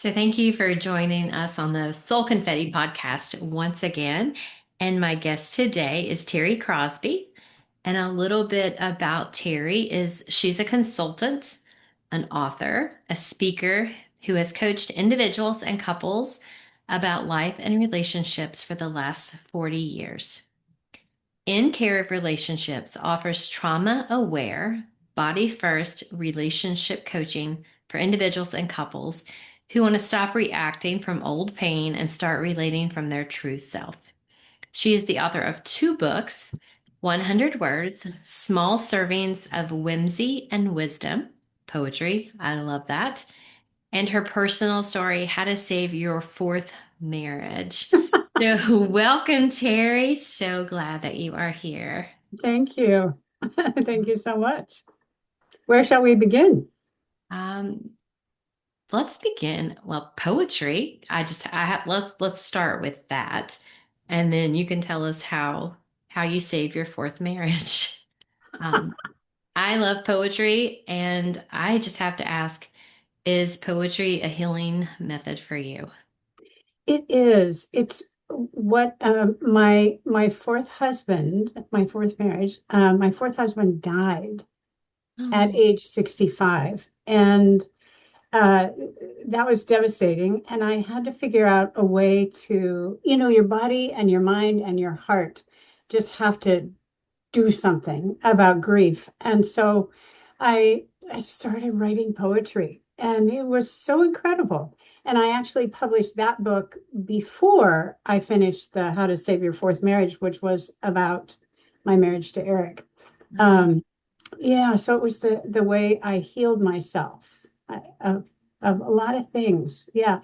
So, thank you for joining us on the Soul Confetti podcast once again. And my guest today is Terri Crosby. And a little bit about Terri is she's a consultant, an author, a speaker who has coached individuals and couples about life and relationships for the last 40 years. In Care of Relationships offers trauma aware, body first relationship coaching for individuals and couples who want to stop reacting from old pain and start relating from their true self. She is the author of two books, 100 Words, Small Servings of Whimsy and Wisdom, poetry. I love that. And her personal story, How to Save Your Fourth Marriage. So, welcome, Terri. So glad that you are here. Thank you. Thank you so much. Where shall we begin? Um, let's begin. Well, poetry. Let's start with that, and then you can tell us how you save your fourth marriage. Um, I love poetry, and I just have to ask, is poetry a healing method for you? It is. It's what my fourth husband, my fourth marriage, my fourth husband died at Oh, age 65. And uh, that was devastating. And I had to figure out a way to, your body and your mind and your heart just have to do something about grief. And so I started writing poetry and it was so incredible. And I actually published that book before I finished the How to Save Your Fourth Marriage, which was about my marriage to Eric. okay. Um, yeah, so it was the way I healed myself of a lot of things. Yeah.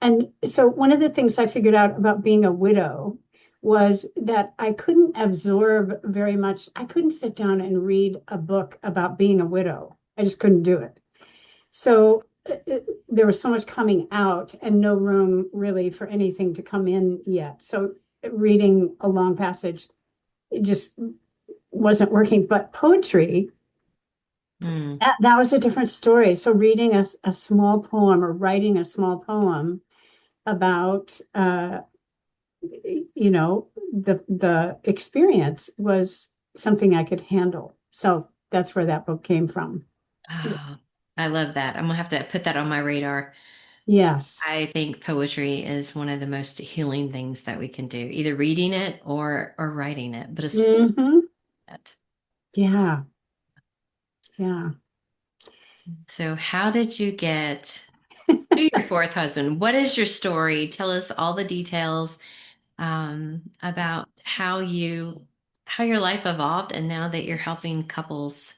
And so one of the things I figured out about being a widow was that I couldn't absorb very much. I couldn't sit down and read a book about being a widow. I just couldn't do it. So there was so much coming out and no room really for anything to come in yet. So reading a long passage, it just wasn't working. But poetry, Mm. that was a different story. So reading a small poem or writing a small poem about the experience was something I could handle. So that's where that book came from. Oh, I love that. I'm gonna have to put that on my radar. Yes. I think poetry is one of the most healing things that we can do, either reading it or writing it, but especially Hmm. that. Yeah. Yeah. So, how did you get to your fourth husband? What is your story? Tell us all the details about how your life evolved, and now that you're helping couples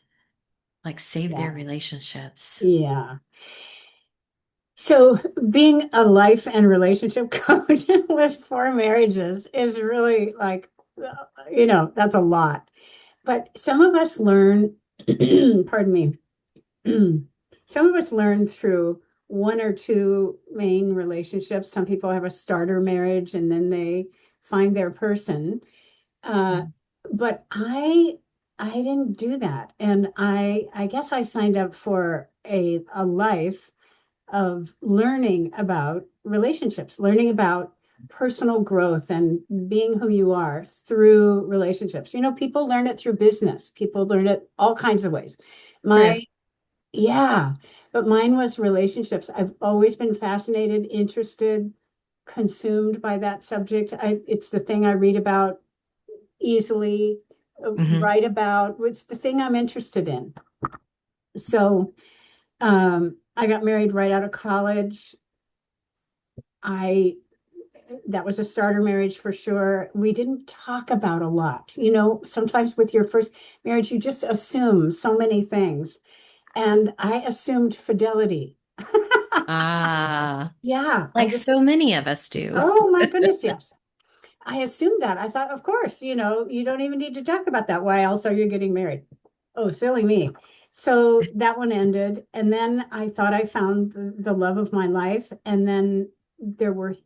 like save their Yeah. relationships. Yeah. So being a life and relationship coach with four marriages is really like, that's a lot. But some of us learn, pardon me, some of us learn through one or two main relationships. Some people have a starter marriage and then they find their person. Uh, but I didn't do that. And I guess I signed up for a life of learning about relationships, learning about personal growth and being who you are through relationships. People learn it through business. People learn it all kinds of ways. True. My Yeah, but mine was relationships. I've always been fascinated, interested, consumed by that subject. It's the thing I read about easily, Hmm. write about. It's the thing I'm interested in. So, I got married right out of college. I That was a starter marriage for sure. We didn't talk about a lot. Sometimes with your first marriage, you just assume so many things. And I assumed fidelity. Ah, Yeah, I like just, so many of us do. oh my goodness, yes. I assumed that. I thought, of course, you don't even need to talk about that. Why else are you getting married? Oh, silly me. So that one ended. And then I thought I found the love of my life. And then there were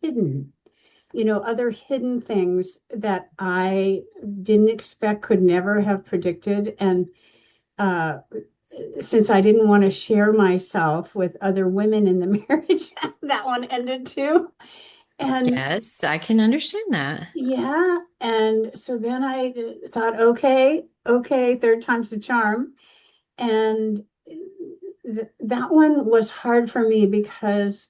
other hidden things that I didn't expect, could never have predicted. And uh, since I didn't want to share myself with other women in the marriage, that one ended too. And Yes, I can understand that. yeah, and so then I thought, okay, okay, third time's the charm. And th that one was hard for me because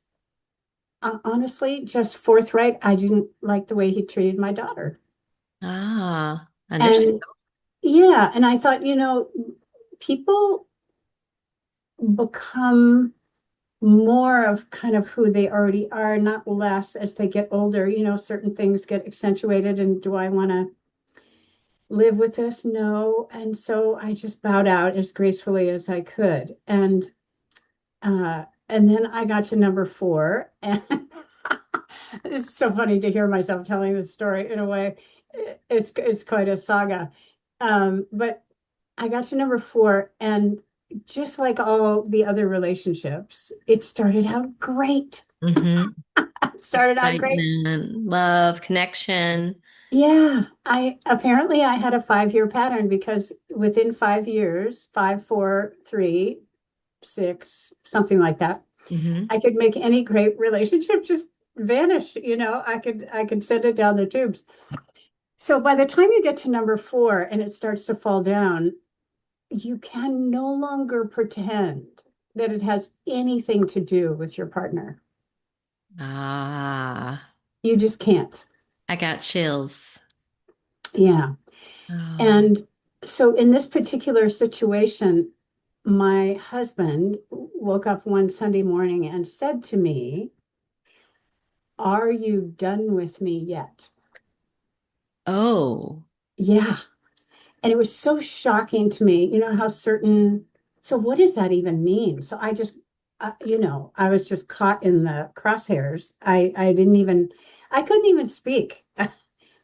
honestly, just forthright, I didn't like the way he treated my daughter. Ah, And understand. yeah, and I thought, people become more of kind of who they already are, not less as they get older. Certain things get accentuated, and do I want to live with this? No. And so I just bowed out as gracefully as I could. And then I got to number four, and it's so funny to hear myself telling this story in a way. It's quite a saga. But I got to number four, and just like all the other relationships, it started out great. Mm-hmm. It started out great. Excitement, love, connection. Yeah, I apparently I had a 5-year pattern because within 5 years, 5, 4, 3, 6, something like that, Mm-hmm. I could make any great relationship just vanish. I could send it down the tubes. So by the time you get to number four and it starts to fall down, you can no longer pretend that it has anything to do with your partner. Ah, You just can't. I got chills. Yeah. Oh, And so in this particular situation, my husband woke up one Sunday morning and said to me, "Are you done with me yet?" oh, Yeah. And it was so shocking to me, how so what does that even mean? So I just, I was just caught in the crosshairs. I couldn't even speak. It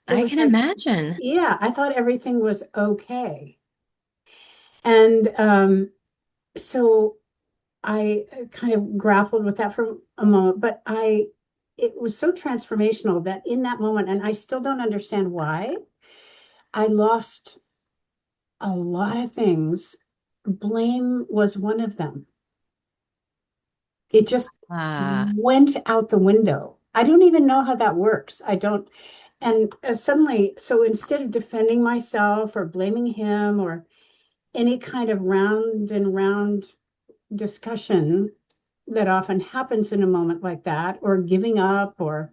I was can like, imagine. yeah, I thought everything was okay. And so I kind of grappled with that for a moment, but it was so transformational that in that moment, and I still don't understand why, I lost a lot of things. Blame was one of them. It just Ah, went out the window. I don't even know how that works. I don't. And suddenly, so instead of defending myself or blaming him or any kind of round and round discussion that often happens in a moment like that, or giving up, or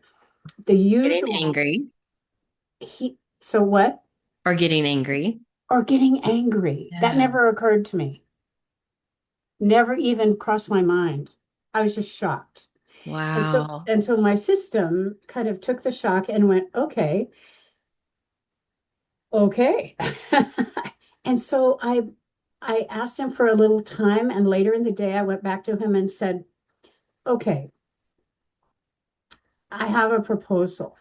the getting usual, angry so what? or getting angry. Or getting angry. That Yeah. never occurred to me. Never even crossed my mind. I was just shocked. And so Wow. and so my system kind of took the shock and went, okay, okay. And so I asked him for a little time, and later in the day I went back to him and said, okay, I have a proposal.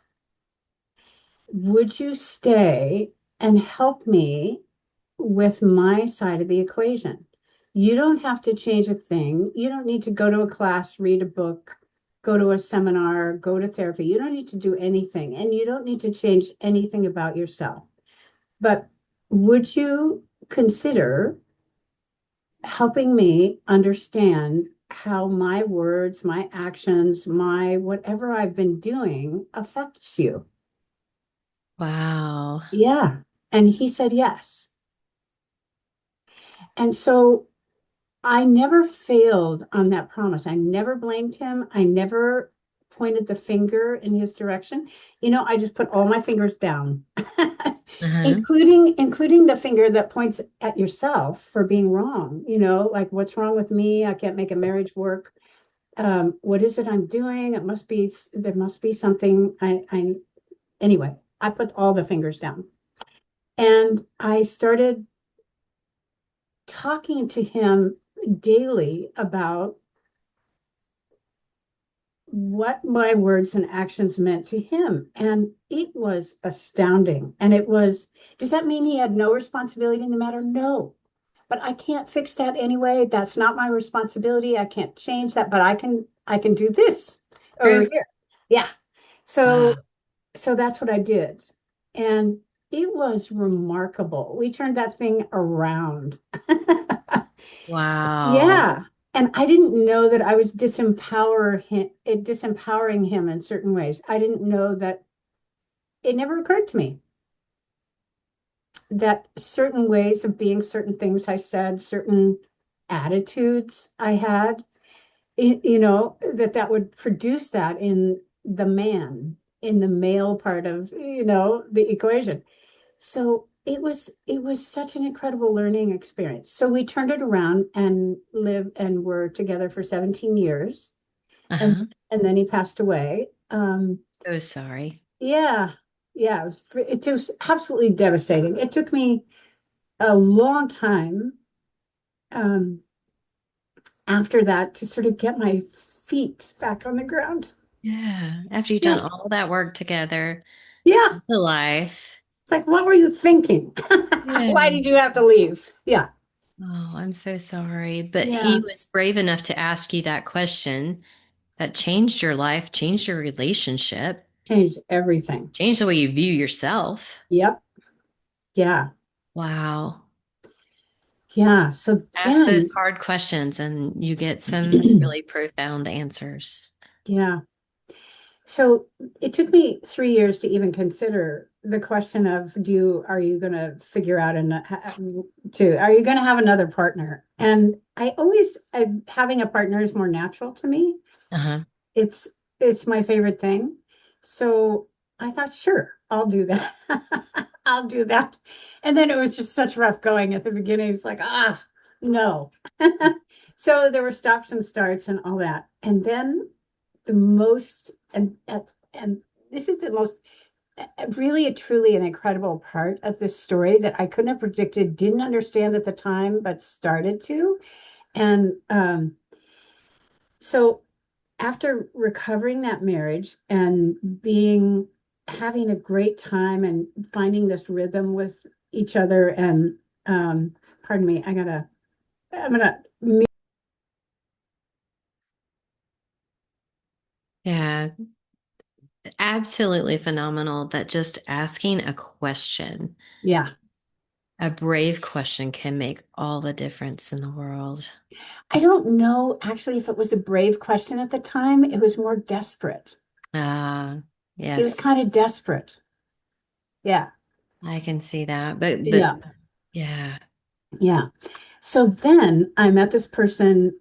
Would you stay and help me with my side of the equation? You don't have to change a thing. You don't need to go to a class, read a book, go to a seminar, go to therapy. You don't need to do anything, and you don't need to change anything about yourself. But would you consider helping me understand how my words, my actions, my whatever I've been doing affects you? Wow. Yeah. And he said yes. And so I never failed on that promise. I never blamed him. I never pointed the finger in his direction. I just put all my fingers down, Uh-huh. including the finger that points at yourself for being wrong. Like what's wrong with me? I can't make a marriage work. What is it I'm doing? There must be something. Anyway, I put all the fingers down and I started talking to him daily about what my words and actions meant to him. And it was astounding. And does that mean he had no responsibility in the matter? No. But I can't fix that anyway. That's not my responsibility. I can't change that, but I can do this over True. here. Yeah. Wow. So that's what I did. And it was remarkable. We turned that thing around. Wow. Yeah. And I didn't know that I was disempowering him in certain ways. I didn't know that it never occurred to me that certain ways of being, certain things I said, certain attitudes I had, that would produce that in the man, in the male part of, the equation. So it was such an incredible learning experience. So we turned it around and lived and were together for 17 years. And Uh-huh. and then he passed away. So sorry. Yeah, yeah, it was absolutely devastating. It took me a long time um, after that to sort of get my feet back on the ground. Yeah. After you've done Yeah, all that work together, yeah. into life. It's like, what were you thinking? Why Yeah. did you have to leave? Yeah, Oh, I'm so sorry. But he yeah. was brave enough to ask you that question that changed your life, changed your relationship, Changed everything. changed the way you view yourself. Yep. Yeah. Wow. Yeah. So Ask those then, hard questions and you get some really profound answers. yeah. So it took me 3 years to even consider the question of are you going to figure out are you going to have another partner? And having a partner is more natural to me. Uh-huh. It's it's my favorite thing. So I thought, sure, I'll do that. I'll do that. And then it was just such rough going at the beginning. It's like, no. So there were stops and starts and all that. And then the most and this is the most really truly an incredible part of this story that I couldn't have predicted, didn't understand at the time, but started to. And so after recovering that marriage and being having a great time and finding this rhythm with each other and pardon me, I'm gonna Yeah, absolutely phenomenal that just asking a question, yeah. a brave question, can make all the difference in the world. I don't know actually if it was a brave question at the time. It was more desperate. Ah, It was yes, kind of desperate. Yeah. I can see that. But Yeah. yeah. Yeah. So then I met this person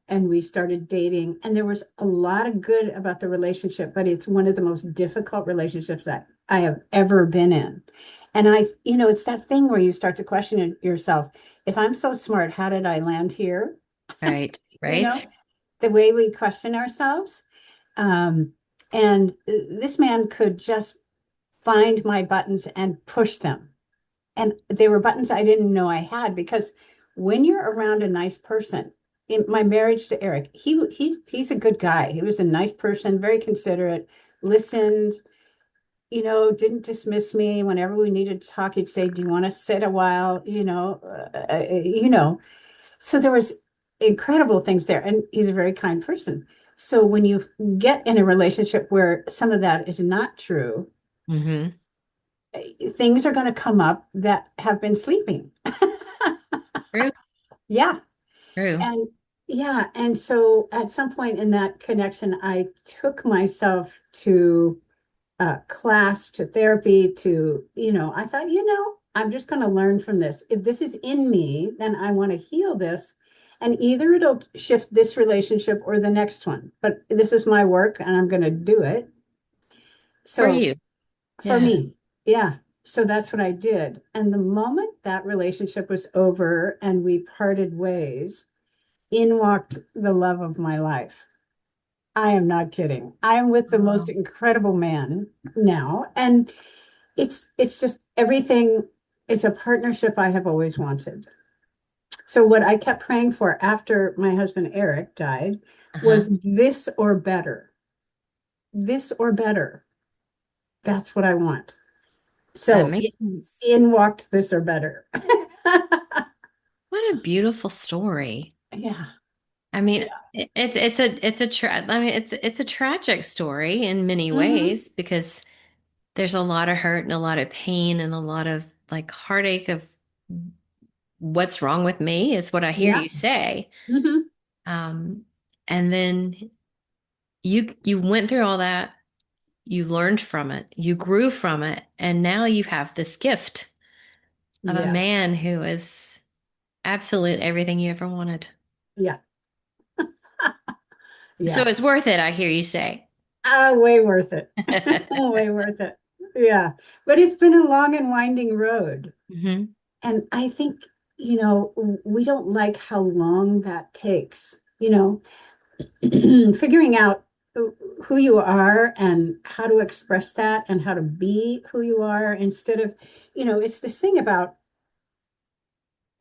and we started dating, and there was a lot of good about the relationship, but it's one of the most difficult relationships that I have ever been in. And it's that thing where you start to question yourself, if I'm so smart, how did I land here? Right, You know, right. the way we question ourselves. Um, and this man could just find my buttons and push them. And they were buttons I didn't know I had because when you're around a nice person, in my marriage to Eric, he's a good guy. He was a nice person, very considerate, listened, didn't dismiss me whenever we needed to talk. He'd say, "Do you want to sit a while?" So there was incredible things there, and he's a very kind person. So when you get in a relationship where some of that is not true, Mm-hmm. things are going to come up that have been sleeping. True, Yeah. true. And yeah. And so at some point in that connection, I took myself to class, to therapy, I thought, I'm just going to learn from this. If this is in me, then I want to heal this. And either it'll shift this relationship or the next one. But this is my work and I'm going to do it. For So you. for Yeah. me, yeah. So that's what I did. And the moment that relationship was over and we parted ways, in walked the love of my life. I am not kidding. I am with the most Oh, incredible man now. And it's just everything. It's a partnership I have always wanted. So what I kept praying for after my husband Eric died uh-huh. was this or better. This or better. That's what I want. That So makes sense. in walked this or better. What a beautiful story. Yeah. I mean, Yeah. it's a tragic story in many Hmm. ways because there's a lot of hurt and a lot of pain and a lot of like heartache of what's wrong with me is what I hear Yeah. you say. Hmm. Um, and then you went through all that, you learned from it, you grew from it, and now you have this gift of a Yes. man who is absolute everything you ever wanted. Yeah. So Yeah. it's worth it, I hear you say. Way worth it. Way worth it. Yeah. But it's been a long and winding road. Hmm. And I think, we don't like how long that takes, figuring out who you are and how to express that and how to be who you are instead of, it's this thing about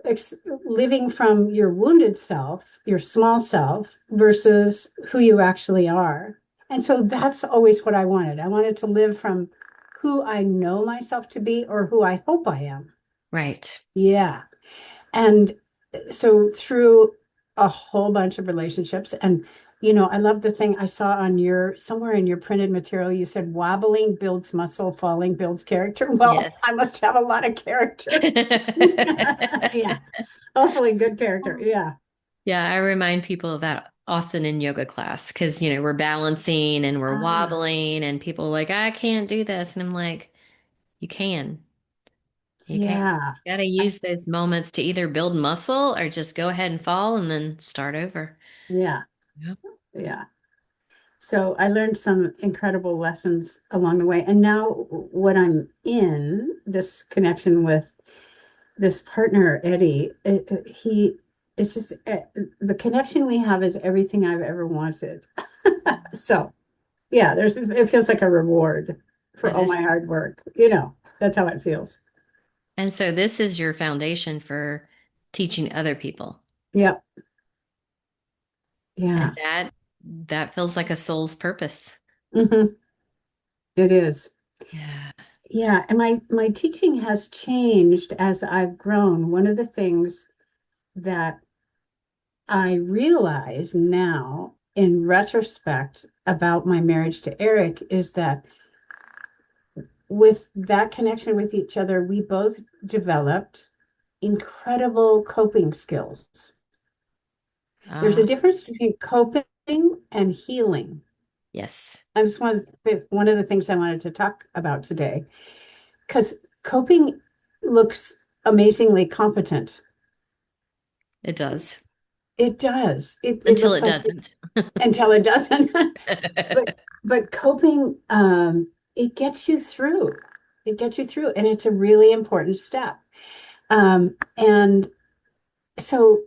ex living from your wounded self, your small self, versus who you actually are. And so that's always what I wanted. I wanted to live from who I know myself to be or who I hope I am. Right. Yeah. And so through a whole bunch of relationships, and I love the thing I saw on your somewhere in your printed material, you said wobbling builds muscle, falling builds character. Yes. Well, I must have a lot of character. Yeah. Hopefully good character. Yeah. Yeah, I remind people of that often in yoga class because, we're balancing and we're Ah, wobbling, and people are like, I can't do this. And I'm like, you can. You can. yeah. You got to use those moments to either build muscle or just go ahead and fall and then start over. Yeah. Yep. Yeah. So I learned some incredible lessons along the way. And now what I'm in this connection with this partner, Eddie, he it's just the connection we have is everything I've ever wanted. So yeah, it feels like a reward for That all is. my hard work. That's how it feels. And so this is your foundation for teaching other people. Yep. And Yeah. that feels like a soul's purpose. Hmm. It is. Yeah. Yeah, and my teaching has changed as I've grown. One of the things that I realize now in retrospect about my marriage to Eric is that with that connection with each other, we both developed incredible coping skills. There's a Ah, difference between coping and healing. yes, I just one of the things I wanted to talk about today, because coping looks amazingly competent. it does. It does. It Until looks it like it's doesn't. until it doesn't. But coping, it gets you through. It gets you through, and it's a really important step. And so,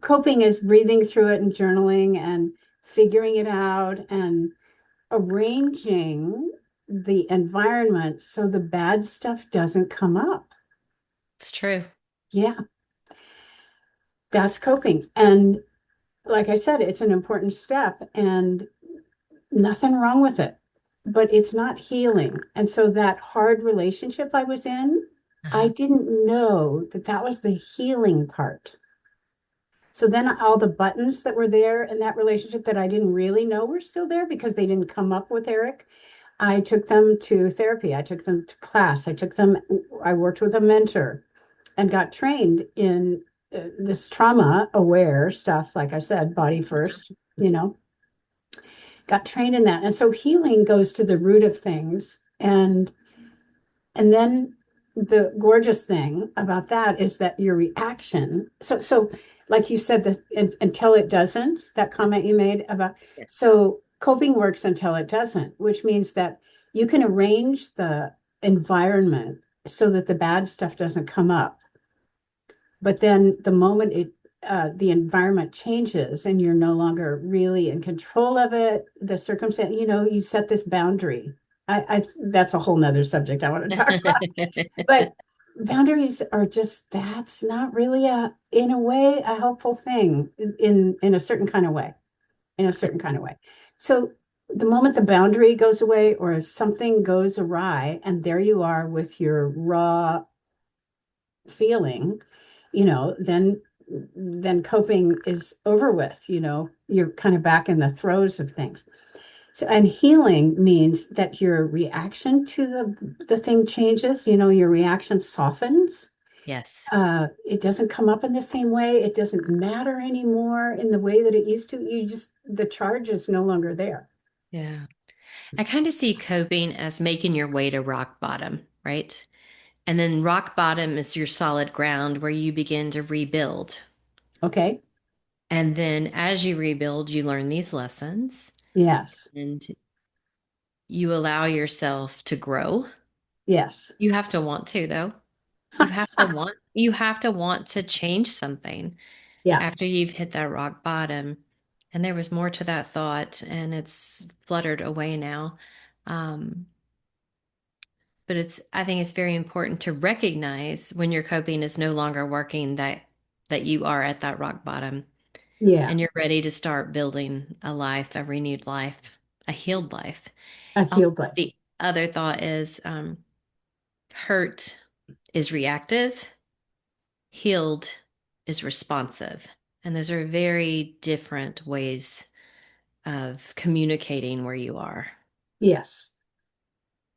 coping is breathing through it and journaling and figuring it out and arranging the environment so the bad stuff doesn't come up. It's true. Yeah, that's coping. And like I said, it's an important step and nothing wrong with it, but it's not healing. And so that hard relationship I was in, I Uh-huh. didn't know that that was the healing part. So then all the buttons that were there in that relationship that I didn't really know were still there because they didn't come up with Eric. I took them to therapy. I took them to class. I worked with a mentor and got trained in this trauma aware stuff. Like I said, body first, got trained in that. And so healing goes to the root of things. And then the gorgeous thing about that is that your reaction, so like you said, that until it doesn't, that comment you made about, Yes. so coping works until it doesn't, which means that you can arrange the environment so that the bad stuff doesn't come up. But then the moment the environment changes and you're no longer really in control of it, the circumstance, you set this boundary. That's a whole nother subject I want to talk about. But boundaries are just, that's not really in a way, a helpful thing in a certain kind of way, in a certain kind of way. So the moment the boundary goes away or something goes awry, and there you are with your raw feeling, then coping is over with, you're kind of back in the throes of things. So, and healing means that your reaction to the thing changes, your reaction softens. Yes. It doesn't come up in the same way. It doesn't matter anymore in the way that it used to. The charge is no longer there. Yeah. I kind of see coping as making your way to rock bottom, right? And then rock bottom is your solid ground where you begin to rebuild. Okay. And then as you rebuild, you learn these lessons Yes. and you allow yourself to grow. Yes. You have to want to, though. You have to want to change something Yeah. after you've hit that rock bottom. And there was more to that thought, and it's fluttered away now. Um, but I think it's very important to recognize when your coping is no longer working that you are at that rock bottom Yeah. and you're ready to start building a life, a renewed life, a healed life. A Oh, healed life. the other thought is hurt is reactive, healed is responsive. And those are very different ways of communicating where you are. Yes.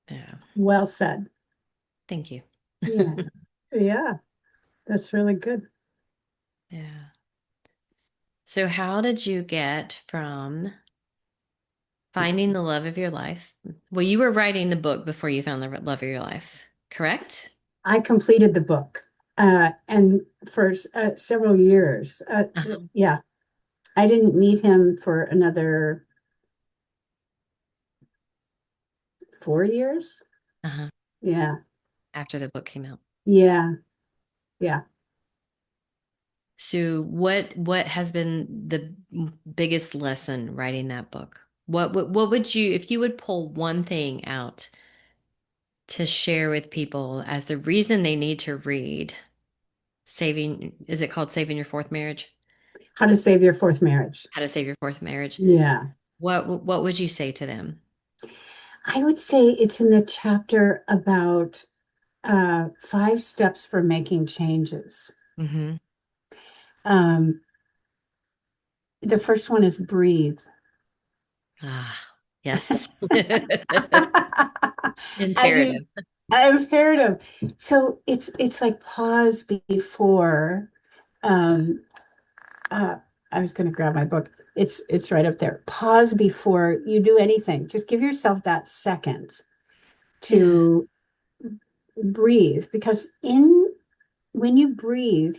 Yeah. Well said. Thank you. Yeah. Yeah. That's really good. Yeah. So, how did you get from finding the love of your life? Well, you were writing the book before you found the love of your life, correct? I completed the book, and for several years. Uh-huh. Yeah. I didn't meet him for another 4 years. Uh-huh. Yeah. After the book came out. Yeah. Yeah. So, what has been the biggest lesson writing that book? What would you, if you would pull one thing out to share with people as the reason they need to read is it called Saving Your Fourth Marriage? How to Save Your Fourth Marriage. How to Save Your Fourth Marriage. Yeah. What would you say to them? I would say it's in the chapter about 5 steps for making changes. Hmm. Um, the first one is breathe. Ah, yes. As you Imperative. imperative. So it's like pause before. Um, uh, I was going to grab my book. It's right up there. Pause before you do anything. Just give yourself that second Yeah. to breathe, because in when you breathe,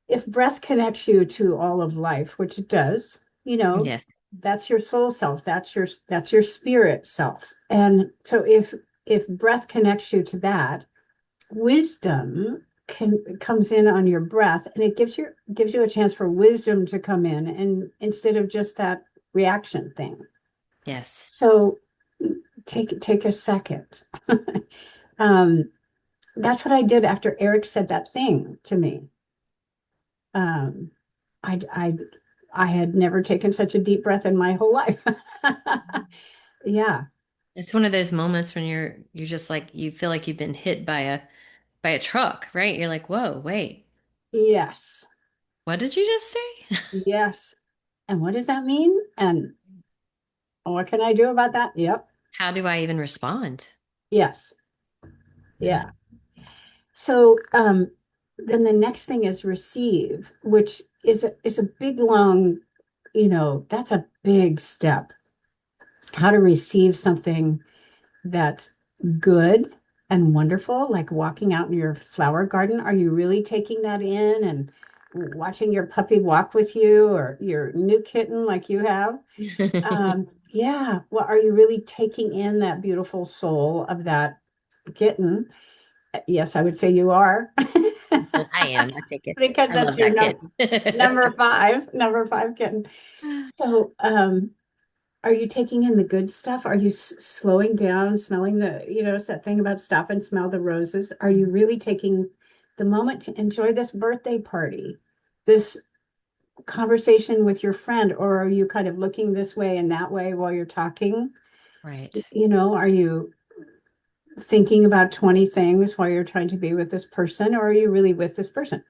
if breath connects you to all of life, which it does, Yes. that's your soul self, that's your spirit self. And so if breath connects you to that, wisdom comes in on your breath, and it gives you a chance for wisdom to come in, and instead of just that reaction thing. Yes. So take a second. um, that's what I did after Eric said that thing to me. Um, I, I, I had never taken such a deep breath in my whole life. Yeah. It's one of those moments when you're just like you feel like you've been hit by a truck, right? You're like, "Whoa, wait. Yes. What did you just say?" Yes. And what does that mean? And what can I do about that? Yep. How do I even respond? Yes. Yeah. Yeah. So then the next thing is receive, which is a big long, that's a big step. How to receive something that's good and wonderful, like walking out in your flower garden. Are you really taking that in and watching your puppy walk with you, or your new kitten like you have? Yeah. Well, are you really taking in that beautiful soul of that kitten? Yes, I would say you are. I am. I take it. Because I that's love your that kid. number five kitten. So, are you taking in the good stuff? Are you slowing down, smelling it's that thing about stop and smell the roses? Are you really taking the moment to enjoy this birthday party, this conversation with your friend, or are you kind of looking this way and that way while you're talking? Right. Are you thinking about 20 things while you're trying to be with this person, or are you really with this person?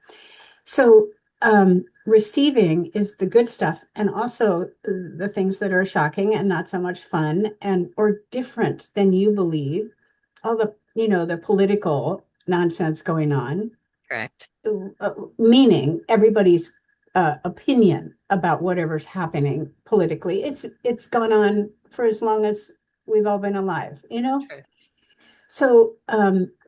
So, receiving is the good stuff, and also the things that are shocking and not so much fun and or different than you believe, all the, the political nonsense going on, Correct. meaning everybody's opinion about whatever's happening politically. It's gone on for as long as we've all been alive. True. So,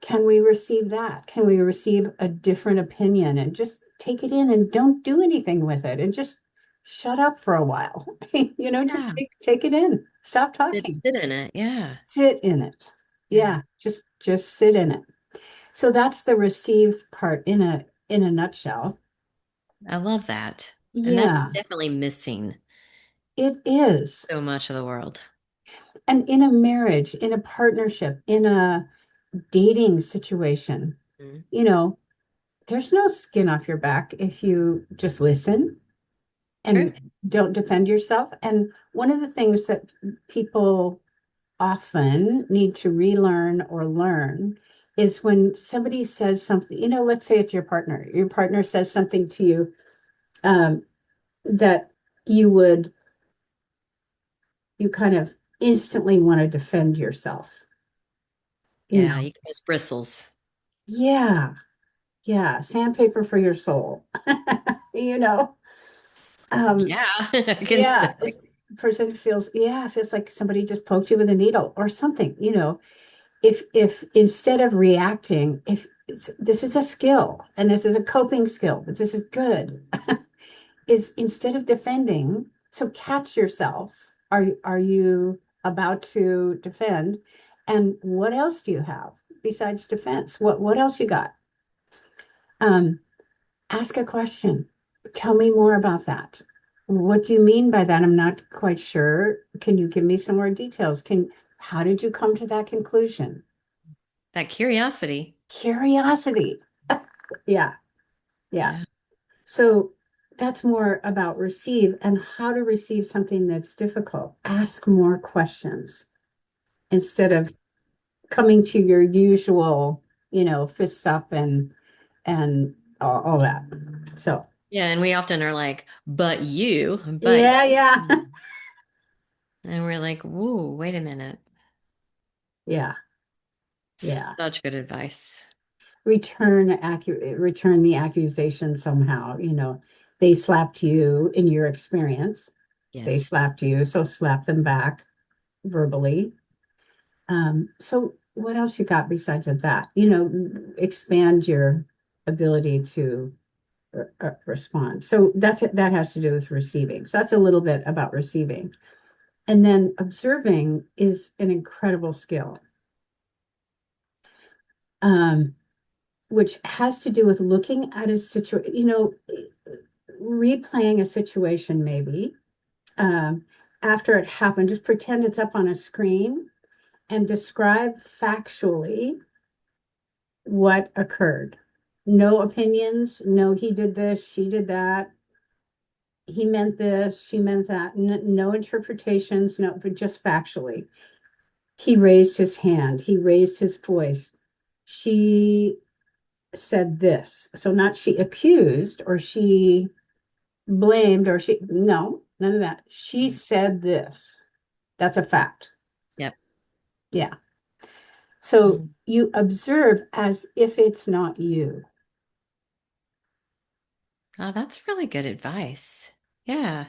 can we receive that? Can we receive a different opinion and just take it in and don't do anything with it and just shut up for a while? Just Yeah. take it in. Stop Sit, talking. sit in it. Yeah. Sit in it. Yeah. Yeah, just sit in it. So that's the receive part in a nutshell. I love that. And that's Yeah, definitely missing it is. so much of the world. And in a marriage, in a partnership, in a dating situation, Mhm. you know, there's no skin off your back if you just listen True. and don't defend yourself. And one of the things that people often need to relearn or learn is when somebody says something, let's say it's your partner says something to you, that you would, you kind of instantly want to defend yourself, you Yeah. know. You get those bristles. Yeah, yeah, sandpaper for your soul, you know. Um, Yeah. I can Yeah, say. this person feels, yeah, it feels like somebody just poked you with a needle or something. If instead of reacting, if this is a skill and this is a coping skill, but this is good, is instead of defending, so catch yourself. Are you about to defend? And what else do you have besides defense? What else you got? Um, Ask a question. Tell me more about that. What do you mean by that? I'm not quite sure. Can you give me some more details? How did you come to that conclusion? That curiosity. Curiosity. Yeah, yeah. Yeah. So that's more about receive and how to receive something that's difficult. Ask more questions instead of coming to your usual, fists up and all that. So Yeah. And we often are like, but yeah, yeah. you. And we're like, whoa, wait a minute. Yeah, yeah. Such good advice. Return the accusation somehow, they slapped you in your experience. They Yes. slapped you, so slap them back verbally. So what else you got besides of that? Expand your ability to respond. So that has to do with receiving. So that's a little bit about receiving. And then observing is an incredible skill. Um, which has to do with looking at a situation, replaying a situation maybe, um, after it happened. Just pretend it's up on a screen and describe factually what occurred. No opinions, no, he did this, she did that, he meant this, she meant that. No interpretations, no, but just factually. He raised his hand, he raised his voice. She said this. So not she accused or she blamed or no, none of that. She said this. That's a fact. Yep. Yeah. So Mhm. you observe as if it's not you. Oh, that's really good advice. Yeah.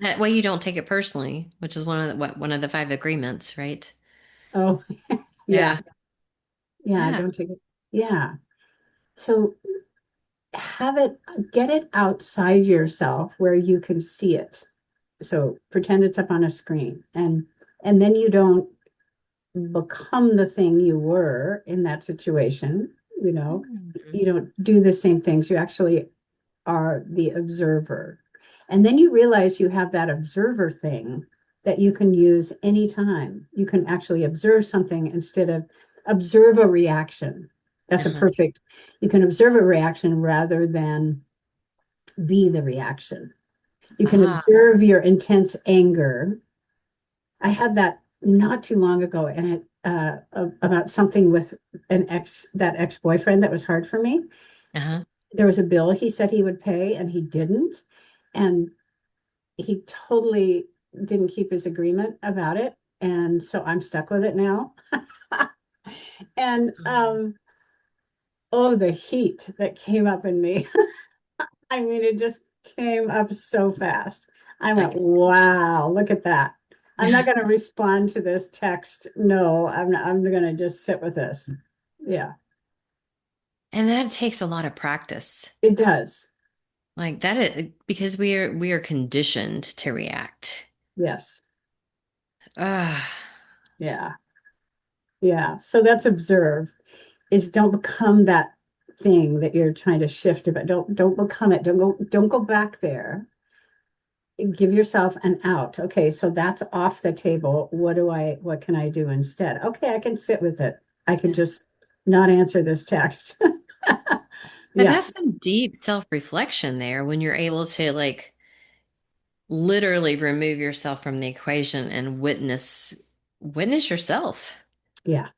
That way you don't take it personally, which is one of the five agreements, right? Oh, yeah. Yeah. Yeah. Yeah. Don't take it. Yeah. So have it, get it outside yourself where you can see it. So pretend it's up on a screen and then you don't become the thing you were in that situation. You know, Mhm. you don't do the same things. You actually are the observer. And then you realize you have that observer thing that you can use anytime. You can actually observe something instead of observe a reaction. That's a Uh-huh. perfect, you can observe a reaction rather than be the reaction. You can Ah, observe your intense anger. I had that not too long ago, and about something with that ex-boyfriend that was hard for me. uh-huh. There was a bill he said he would pay and he didn't. And he totally didn't keep his agreement about it. And so I'm stuck with it now. And Mhm. oh, the heat that came up in me. I mean, it just came up so fast. I I went, can, wow, look at that. I'm not going to respond to this text. No, I'm not, I'm going to just sit with this. Yeah, and that takes a lot of practice. it does. Like that is because we are conditioned to react. Yes. Ah, Yeah. Yeah. So that's observe is don't become that thing that you're trying to shift about. Don't become it. Don't go back there. Give yourself an out. Okay, so that's off the table. What can I do instead? Okay, I can sit with it. I can yeah. just not answer this text. But Yeah, that's some deep self-reflection there when you're able to like literally remove yourself from the equation and witness yourself. yeah,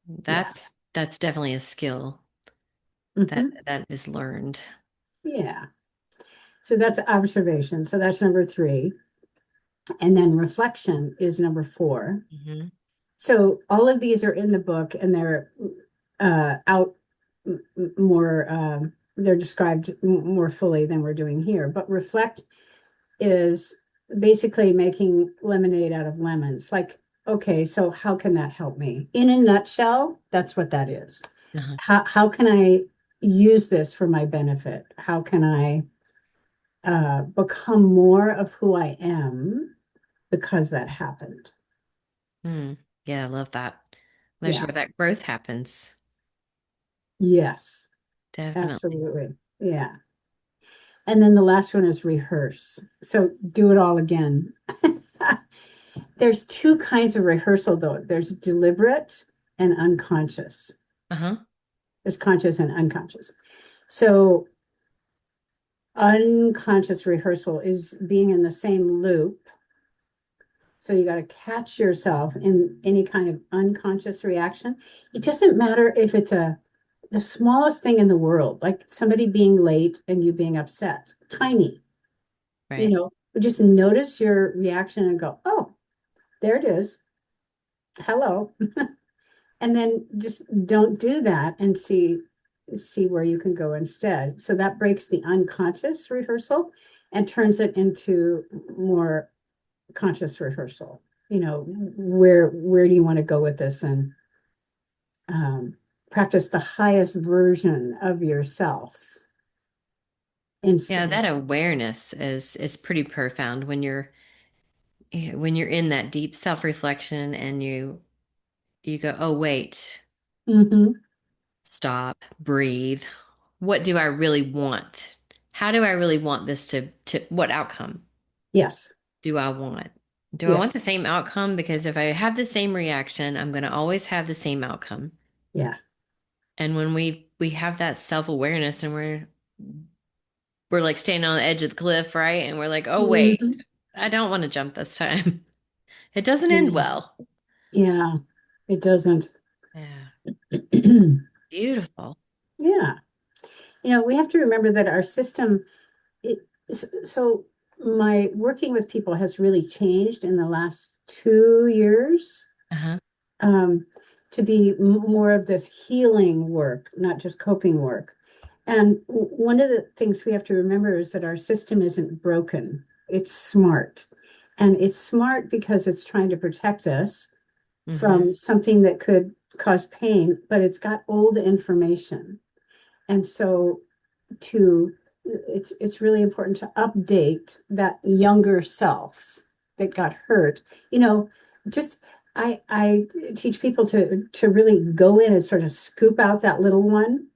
yeah. That's definitely a skill Hmm. that is learned. Yeah. So that's observation. So that's number three. And then reflection is number four. Hmm. So all of these are in the book and they're out more, they're described more fully than we're doing here. But reflect is basically making lemonade out of lemons. Like, okay, so how can that help me? In a nutshell, that's what that is. Uh-huh. How can I use this for my benefit? How can I become more of who I am because that happened? Hmm. Yeah, I love that. There's Yeah. where that growth happens. Yes, Definitely. absolutely. Yeah. And then the last one is rehearse. So do it all again. There's two kinds of rehearsal, though. There's deliberate and unconscious. Uh-huh. There's conscious and unconscious. So unconscious rehearsal is being in the same loop. So you got to catch yourself in any kind of unconscious reaction. It doesn't matter if it's the smallest thing in the world, like somebody being late and you being upset, tiny, Right. just notice your reaction and go, oh, there it is. Hello. And then just don't do that and see where you can go instead. So that breaks the unconscious rehearsal and turns it into more conscious rehearsal. Where do you want to go with this and um, practice the highest version of yourself Yeah, instead. that awareness is pretty profound when you're in that deep self-reflection and you go, "Oh, wait. Hmm. Stop, breathe. What do I really want? How do I really want this to what outcome Yes. do I want? Do I want Yes. the same outcome? Because if I have the same reaction, I'm going to always have the same outcome. Yeah. And when we have that self-awareness and we're like standing on the edge of the cliff, right? And we're like, "Oh, wait. Hmm. I don't want to jump this time." It doesn't end Yeah. well. Yeah. It doesn't. Yeah. Beautiful. Yeah. We have to remember that our system, it, so my working with people has really changed in the last 2 years, Uh-huh. um, to be more of this healing work, not just coping work. And one of the things we have to remember is that our system isn't broken, it's smart. And it's smart because it's trying to protect us Mm-hmm. from something that could cause pain, but it's got old information. And so to it's really important to update that younger self that got hurt. You know, just I teach people to really go in and sort of scoop out that little one,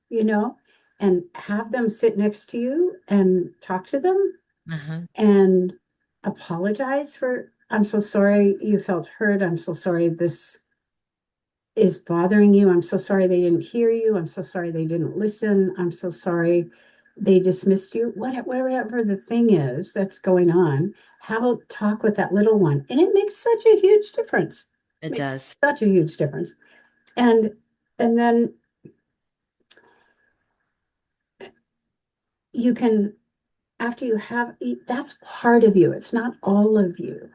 and have them sit next to you and talk to them Uh-huh. and apologize for, I'm so sorry you felt hurt. I'm so sorry this is bothering you. I'm so sorry they didn't hear you. I'm so sorry they didn't listen. I'm so sorry they dismissed you. Whatever the thing is that's going on, have a talk with that little one. And it makes such a huge difference. It Makes does. such a huge difference. And and then you can, after you have, that's part of you. It's not all of you.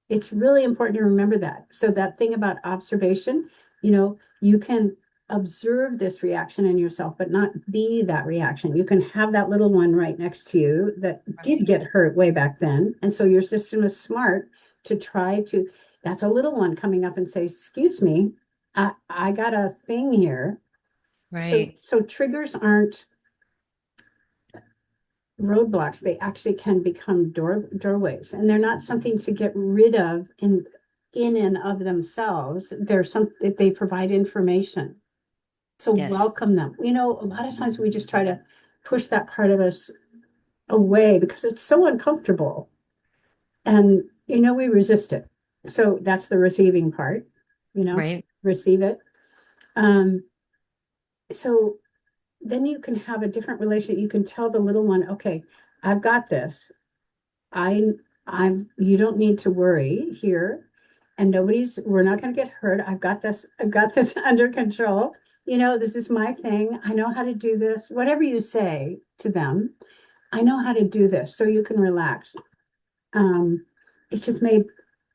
It's really important to remember that. So that thing about observation, you can observe this reaction in yourself, but not be that reaction. You can have that little one right next to you that did Right. get hurt way back then. And so your system is smart to try to, that's a little one coming up and say, excuse me, I got a thing here. So Right. so triggers aren't roadblocks. They actually can become doorways, and they're not something to get rid of in and of themselves. They're some they provide information. So Yes. welcome them. A lot of times we just try to push that part of us away because it's so uncomfortable, and we resist it. So that's the receiving part. Right. Receive it. Um, so then you can have a different relation. You can tell the little one, okay, I've got this. I you don't need to worry here. And we're not going to get hurt. I've got this under control. This is my thing. I know how to do this. Whatever you say to them, I know how to do this. So you can relax. Um, it's just made,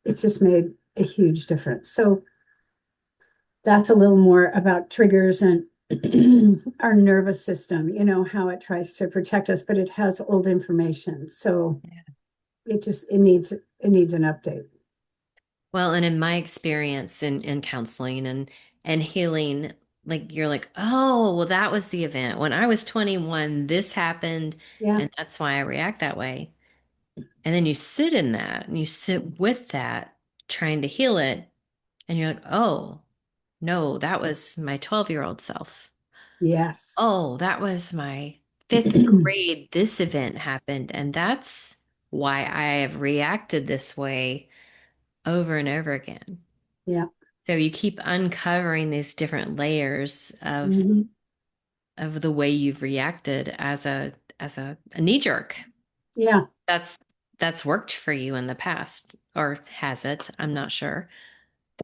it's just made a huge difference. So that's a little more about triggers and our nervous system, how it tries to protect us, but it has old information. So it needs an update. Well, and in my experience in counseling and healing, like you're like, oh, well, that was the event. When I was 21, this happened, Yeah, and that's why I react that way. And then you sit in that and you sit with that, trying to heal it, and you're like, oh, no, that was my 12-year-old self. yes. Oh, that was my fifth grade. This event happened, and that's why I have reacted this way over and over again. Yeah. So you keep uncovering these different layers Hmm. of the way you've reacted as a knee jerk. Yeah. That's that's worked for you in the past, or has it? I'm not sure.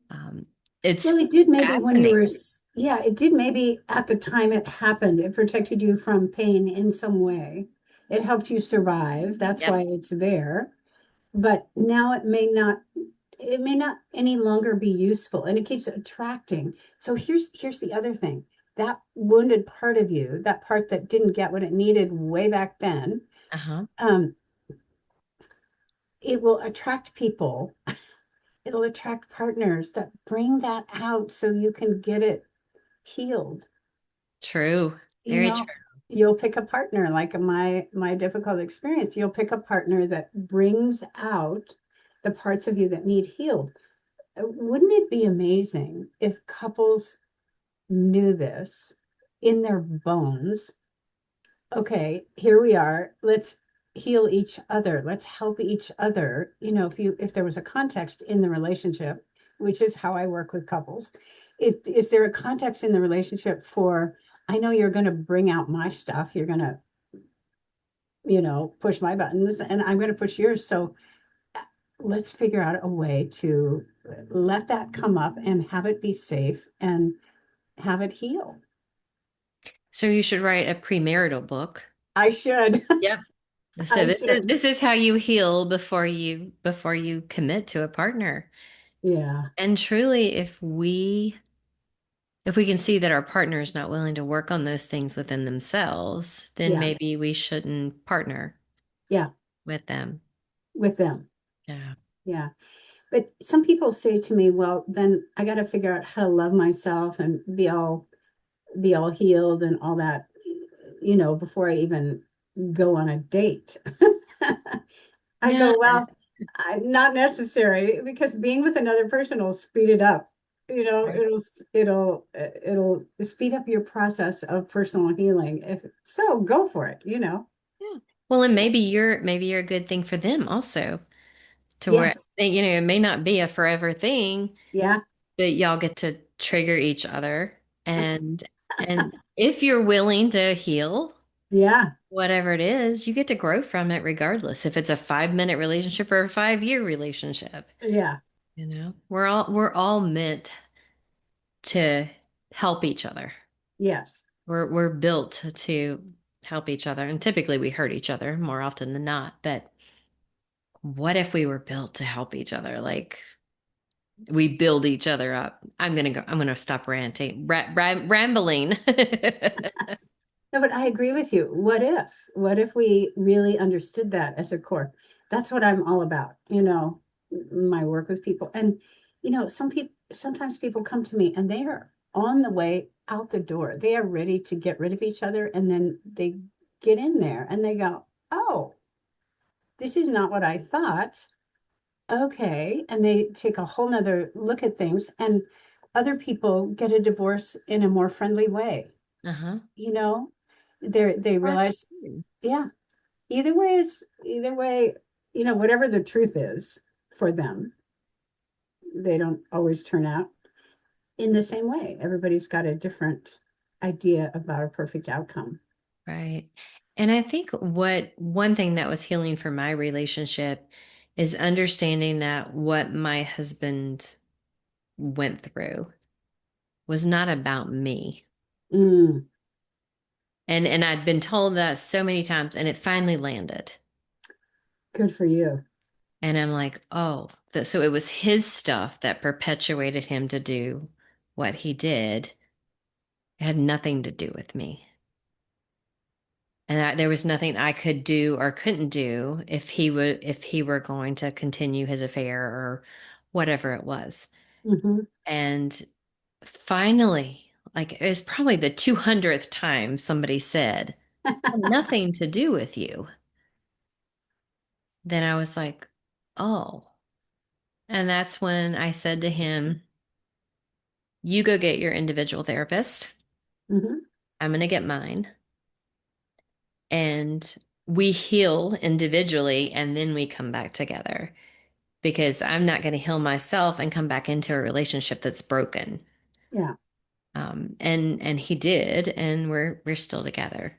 Um, Well, it's it did maybe when you were, fascinating. yeah, it did maybe at the time it happened. It protected you from pain in some way. It helped you survive. That's why Yep. it's there. But now it may not any longer be useful, and it keeps attracting. So here's the other thing. That wounded part of you, that part that didn't get what it needed way back then, Uh-huh. um, it will attract people. It'll attract partners that bring that out so you can get it healed. True. you Very know true. you'll pick a partner, like my difficult experience. You'll pick a partner that brings out the parts of you that need healed. Wouldn't it be amazing if couples knew this in their bones? Okay, here we are. Let's heal each other. Let's help each other. If there was a context in the relationship, which is how I work with couples, is there a context in the relationship for, I know you're going to bring out my stuff. You're going to, push my buttons, and I'm going to push yours. So let's figure out a way to let that come up and have it be safe and have it heal. So you should write a premarital book. I should. Yep. So I this is should. this is how you heal before you commit to a partner. Yeah. And truly, if we can see that our partner is not willing to work on those things within themselves, then Yeah. maybe we shouldn't partner Yeah. with them. With them. Yeah. Yeah. But some people say to me, well, then I got to figure out how to love myself and be all healed and all that, before I even go on a date. I No, go, well, not necessary, because being with another person will speed it up. right. It'll speed up your process of personal healing. If so, go for it. Yeah. Well, and maybe you're a good thing for them also, to where Yes. it may not be a forever thing, Yeah. but y'all get to trigger each other, and if you're willing to heal Yeah. whatever it is, you get to grow from it regardless if it's a 5-minute relationship or a 5-year relationship. Yeah. We're all meant to help each other. Yes. We're built to. help each other. And typically we hurt each other more often than not. But what if we were built to help each other? Like we build each other up. I'm gonna stop ranting, rambling. No, but I agree with you. What if? What if we really understood that as a core? That's what I'm all about, my work with people. And, sometimes people come to me and they are on the way out the door. They are ready to get rid of each other. And then they get in there and they go, oh, this is not what I thought. Okay. And they take a whole nother look at things. And other people get a divorce in a more friendly way. Uh-huh. You know, they Works realize, too. yeah, either way, whatever the truth is for them, they don't always turn out in the same way. Everybody's got a different idea about a perfect outcome. Right. And I think what one thing that was healing for my relationship is understanding that what my husband went through was not about me. Mm, And I'd been told that so many times and it finally landed. good for you. And I'm like, oh, so it was his stuff that perpetuated him to do what he did. It had nothing to do with me. And there was nothing I could do or couldn't do if he were going to continue his affair or whatever it was. Hmm. And finally, like it was probably the 200th time somebody said, nothing to do with you. Then I was like, oh. And that's when I said to him, you go get your individual therapist. Hmm. I'm going to get mine. And we heal individually and then we come back together because I'm not going to heal myself and come back into a relationship that's broken. Yeah. And he did, and we're still together.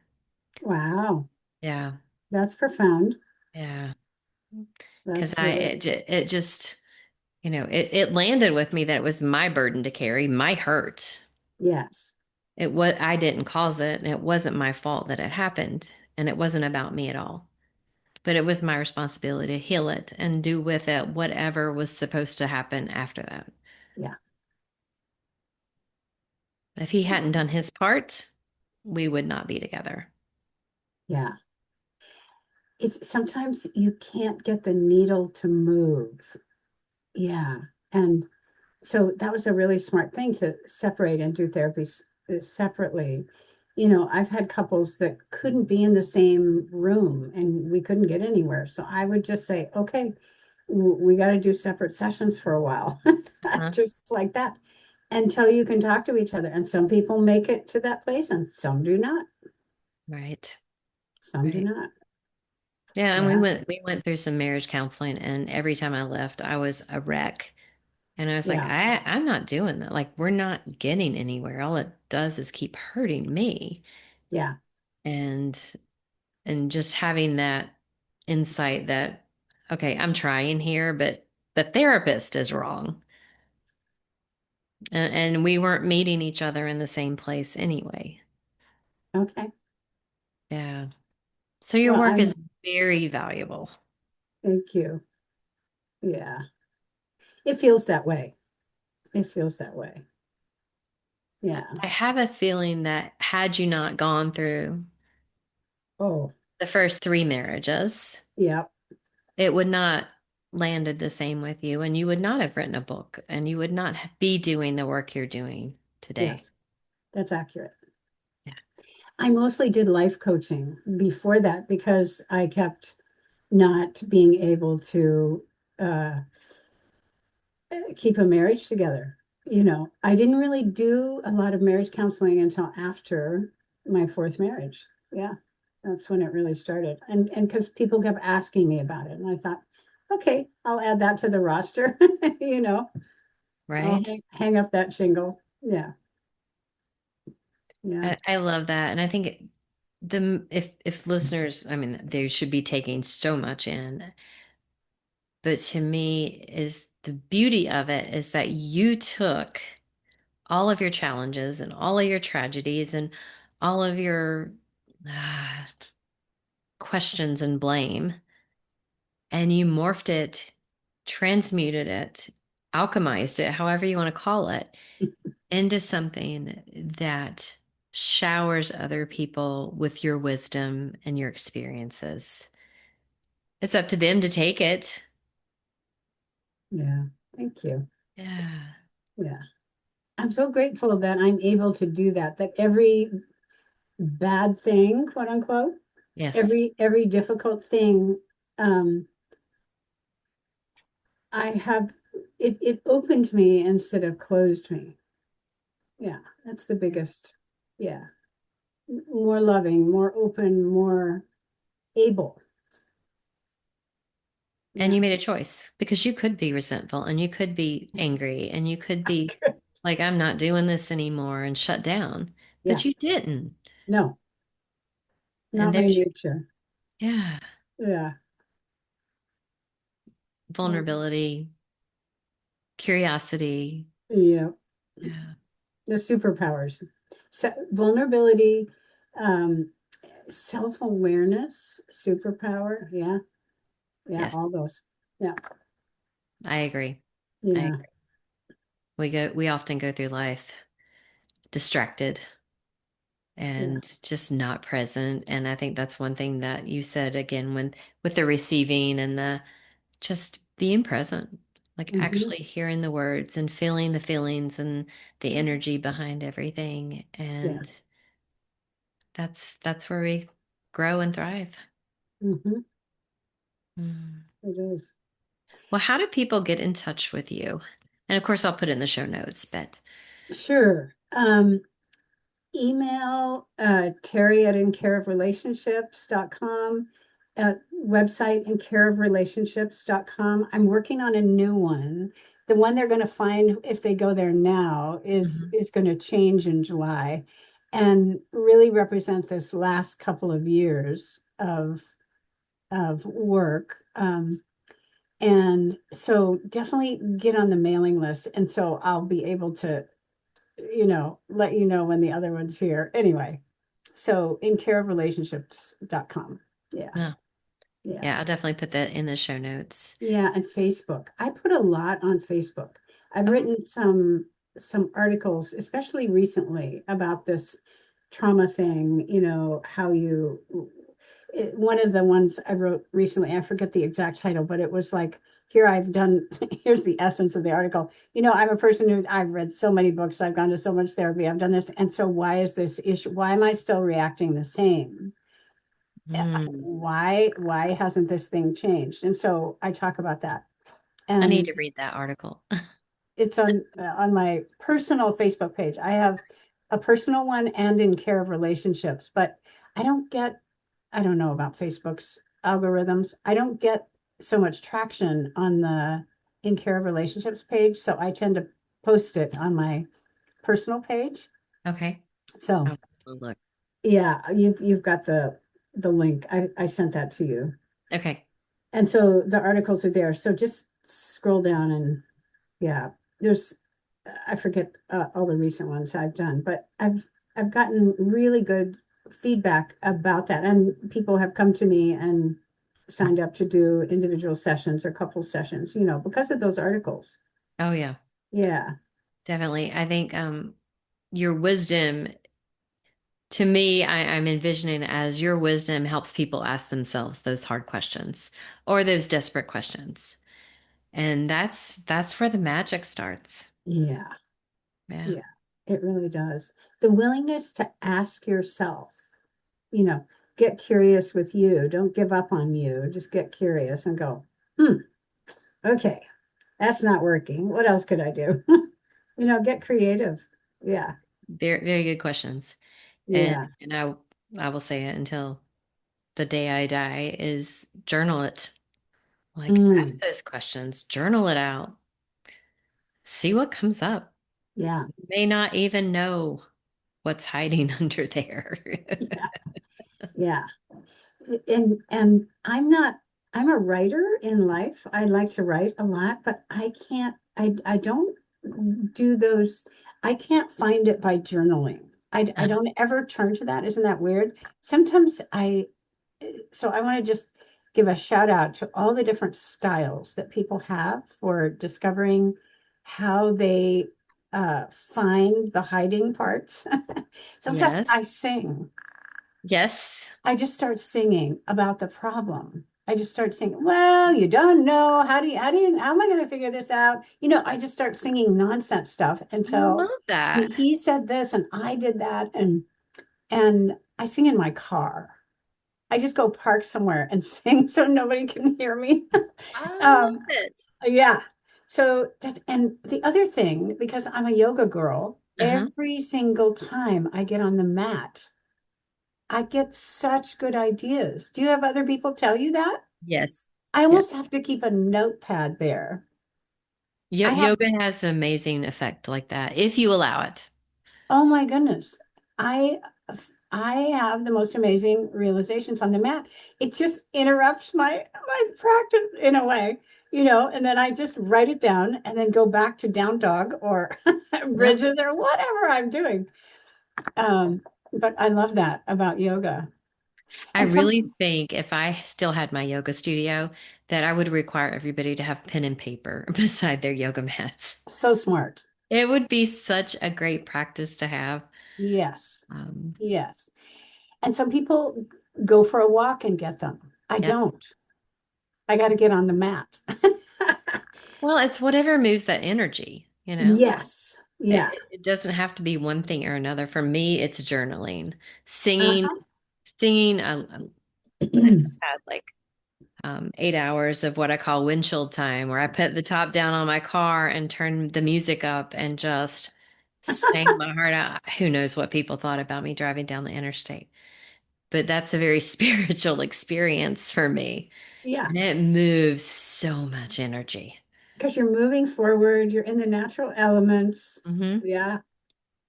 Wow. Yeah, That's profound. yeah. Because That's really, it just it landed with me that it was my burden to carry, my hurt. yes. It was I didn't cause it, and it wasn't my fault that it happened, and it wasn't about me at all. But it was my responsibility to heal it and do with it whatever was supposed to happen after that. Yeah. If he hadn't done his part, we would not be together. Yeah. It's sometimes you can't get the needle to move. Yeah. And so that was a really smart thing to separate and do therapy separately. I've had couples that couldn't be in the same room and we couldn't get anywhere. So I would just say, okay, we got to do separate sessions for a while, Uh-huh. just like that, until you can talk to each other. And some people make it to that place and some do not. Right. Some do Right. not. Yeah, and Yeah. we went through some marriage counseling and every time I left, I was a wreck. And I was like, Yeah. I'm not doing that. Like we're not getting anywhere. All it does is keep hurting me. Yeah. And just having that insight that, okay, I'm trying here, but the therapist is wrong. And we weren't meeting each other in the same place anyway. Okay. Yeah. So your Well, work is very valuable. thank you. Yeah. It feels that way. It feels that way. Yeah. I have a feeling that had you not gone through Oh, the first three marriages, yeah. it would not landed the same with you, and you would not have written a book, and you would not be doing the work you're doing today. Yes. That's accurate. Yeah. I mostly did life coaching before that because I kept not being able to uh, keep a marriage together. I didn't really do a lot of marriage counseling until after my fourth marriage. Yeah, that's when it really started. And because people kept asking me about it, and I thought, okay, I'll add that to the roster. You know, I'll Right? hang up that shingle. Yeah, yeah, I love that, and I think the if listeners, I mean, they should be taking so much in, but to me, is the beauty of it is that you took all of your challenges and all of your tragedies and all of your ah, questions and blame, and you morphed it, transmuted it, alchemized it, however you want to call it, into something that showers other people with your wisdom and your experiences. It's up to them to take it. Yeah. Thank you. Yeah. Yeah. I'm so grateful that I'm able to do that, that every bad thing, quote unquote, Yes. every difficult thing, um, I have it opened me instead of closed me. Yeah, that's the biggest. Yeah. More loving, more open, more able. And Yeah. you made a choice because you could be resentful and you could be angry and you could be like, I'm not doing this anymore and shut down. Yeah. But you didn't. No, And not my there's, nature. yeah, Yeah. vulnerability, curiosity. Yeah. Yeah. The superpowers. So, vulnerability, um, self-awareness, superpower. Yeah. Yeah. Yes, All those. Yeah. I agree. I Yeah. agree. We often go through life distracted Yeah. and just not present. And I think that's one thing that you said again when with the receiving and the just being present, like Hmm. actually hearing the words and feeling the feelings and the energy behind everything. Yeah. And that's where we grow and thrive. Hmm. Mm. It is. Well, how do people get in touch with you? And of course, I'll put it in the show notes, but Sure. Email Terry at incareofrelationships.com, website incareofrelationships.com. I'm working on a new one. The one they're going to find if they go there now Mhm. is going to change in July and really represent this last couple of years of work. And so definitely get on the mailing list. And so I'll be able to, let you know when the other one's here. Anyway, so incareofrelationships.com. Yeah. Yeah. Yeah. Yeah, I'll definitely put that in the show notes. Yeah. And Facebook. I put a lot on Facebook. I've Okay. written some articles, especially recently, about this trauma thing, how one of the ones I wrote recently, I forget the exact title, but it was like, here I've done, here's the essence of the article. I'm a person who I've read so many books, I've gone to so much therapy, I've done this. And so why is this issue? Why am I still reacting the same? Mm. Why hasn't this thing changed? And so I talk about that. I need And to read that article. it's on my personal Facebook page. I have a personal one and in care of relationships, but I don't get, I don't know about Facebook's algorithms. I don't get so much traction on the in care of relationships page, so I tend to post it on my personal page. Okay. So I'll look. yeah, you've got the link. I sent that to you. Okay. And so the articles are there. So just scroll down and yeah, there's I forget all the recent ones I've done, but I've gotten really good feedback about that, and people have come to me and signed up to do individual sessions or couple sessions, because of those articles. Oh yeah, Yeah, definitely. I think your wisdom to me, I'm envisioning as your wisdom helps people ask themselves those hard questions or those desperate questions. And that's where the magic starts. yeah, Yeah. yeah. It really does. The willingness to ask yourself, you know, get curious with you. Don't give up on you. Just get curious and go, okay, that's not working. What else could I do? Get creative. Yeah. Very, very good questions. And Yeah. and I will say it until the day I die is journal it. Like ask Mm, those questions, journal it out, see what comes up. yeah. You may not even know what's hiding under there. Yeah. Yeah. And I'm a writer in life. I like to write a lot, but I can't, I don't do those, I can't find it by journaling. I don't ever turn to that. Isn't that weird? Sometimes so I want to just give a shout out to all the different styles that people have for discovering how they find the hiding parts. Sometimes Yes. I sing. Yes. I just start singing about the problem. I just start singing, well, you don't know. How am I going to figure this out? I just start singing nonsense stuff I until love that. he said this and I did that. And I sing in my car. I just go park somewhere and sing so nobody can hear me. I love Um, it. yeah. And the other thing, because I'm a yoga girl, Uh-huh. every single time I get on the mat, I get such good ideas. Do you have other people tell you that? Yes. I Yeah. almost have to keep a notepad there. I have, Yoga has an amazing effect like that if you allow it. oh my goodness. I I have the most amazing realizations on the mat. It just interrupts my practice in a way, and then I just write it down and then go back to down dog or Yep. bridges or whatever I'm doing. Um, but I love that about yoga. I And really some think if I still had my yoga studio, that I would require everybody to have pen and paper beside their yoga mats. so smart. It would be such a great practice to have. Yes. Um, Yes. And some people go for a walk and get them. I yep. don't. I got to get on the mat. Well, it's whatever moves that energy, you know? Yes. It, Yeah. it doesn't have to be one thing or another. For me, it's journaling, singing, Uh-huh. singing. I just had like 8 hours of what I call windshield time, where I put the top down on my car and turned the music up and just sang my heart out. Who knows what people thought about me driving down the interstate? But that's a very spiritual experience for me. Yeah. And it moves so much energy. Because you're moving forward, you're in the natural elements. Hmm. Yeah,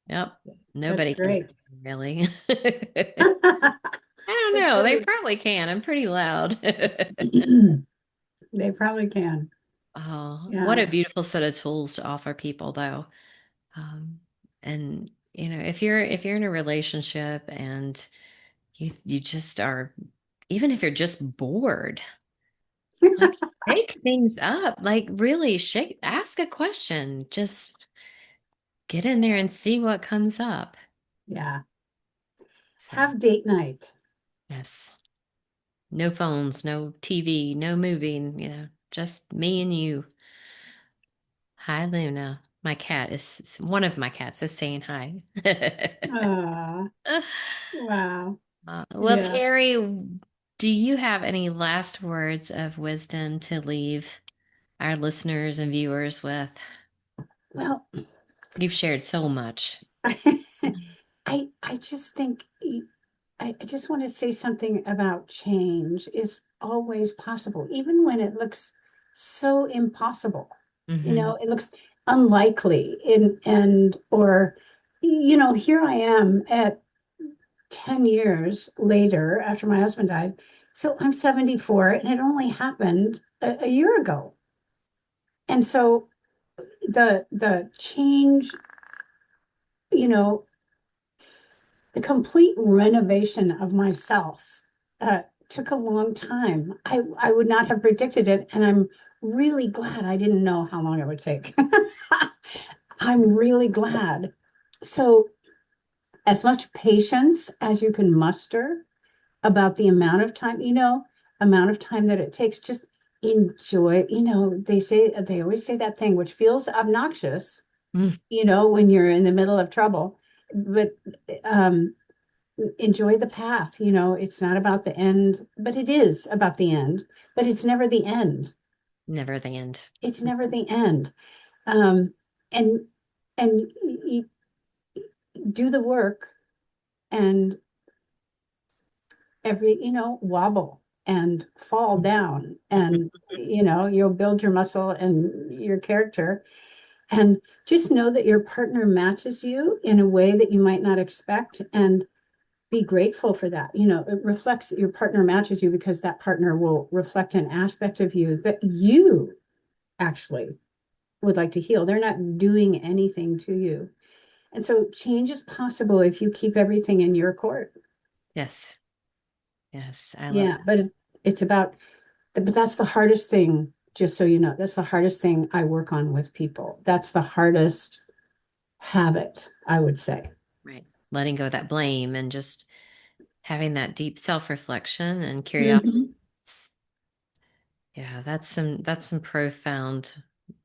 Yep. that's Nobody can great. really. I don't It's know. They really, probably can. I'm pretty loud. they probably can. Oh, what Yeah. a beautiful set of tools to offer people, though. Um, and if you're in a relationship and you just are, even if you're just bored, like shake things up, like really shake, ask a question, just get in there and see what comes up. Yeah. So, Have date night. yes, no phones, no TV, no moving, just me and you. Hi, Luna. My cat is one of my cats is saying hi. Ah, wow. Well, Yeah. Terry, do you have any last words of wisdom to leave our listeners and viewers with? Well, You've shared so much. I just think I just want to say something about change is always possible, even when it looks so impossible. Hmm. It looks unlikely or here I am at 10 years later after my husband died. So I'm 74 and it only happened a year ago. And so the change, you know, the complete renovation of myself took a long time. I would not have predicted it, and I'm really glad I didn't know how long it would take. I'm really glad. So, as much patience as you can muster about the amount of time that it takes, just enjoy. They always say that thing which feels obnoxious, Mm, when you're in the middle of trouble, but um enjoy the path. It's not about the end, but it is about the end, but it's never the end. never the end. It's never the end. Um, and and you do the work and wobble and fall down and you'll build your muscle and your character and just know that your partner matches you in a way that you might not expect and be grateful for that. It reflects that your partner matches you because that partner will reflect an aspect of you that you actually would like to heal. They're not doing anything to you. And so change is possible if you keep everything in your court. Yes. Yes. I love Yeah, that. but it's about, but that's the hardest thing, just so you know. That's the hardest thing I work on with people. That's the hardest habit, I would say. Right. Letting go of that blame and just having that deep self-reflection and curiosity. Hmm. Yeah, that's some profound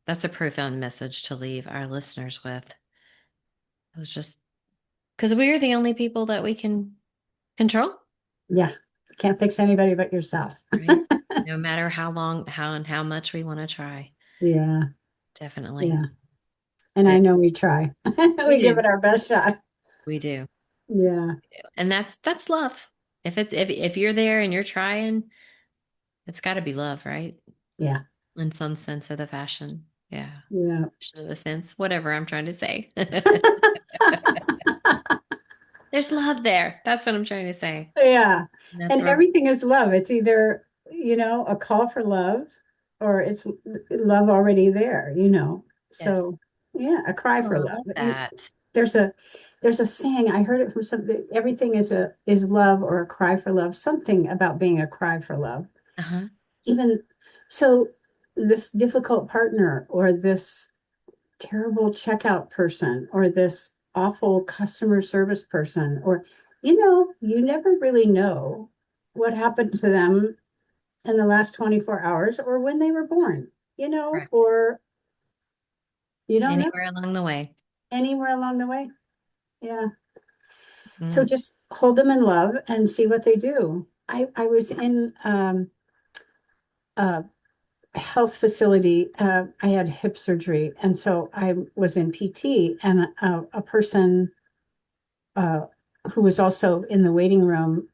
that's a profound message to leave our listeners with. It was just because we're the only people that we can control, Yeah, can't fix anybody but yourself. right? No matter how long, how and how much we want to try. Yeah, Definitely. yeah. And I There, know we try. we We give do. it our best shot. We do. Yeah, And that's love. If you're there and you're trying, it's got to be love, right? yeah, In some sense of the fashion. Yeah. yeah. Fashion of the sense, whatever I'm trying to say. There's love there. That's what I'm trying to say. Yeah. And that's And where, everything is love. It's either, a call for love or it's love already there. yes. So, yeah, a cry Oh, for I love. love that. There's a there's a saying I heard it from something, everything is love or a cry for love, something about being a cry for love. Uh-huh. Even so, this difficult partner or this terrible checkout person or this awful customer service person, or, you never really know what happened to them in the last 24 hours or when they were born, Correct. or you don't know Anywhere along the way. anywhere along the way. Yeah. So Mm. just hold them in love and see what they do. I was in a health facility. I had hip surgery, and so I was in PT, and a person uh, who was also in the waiting room.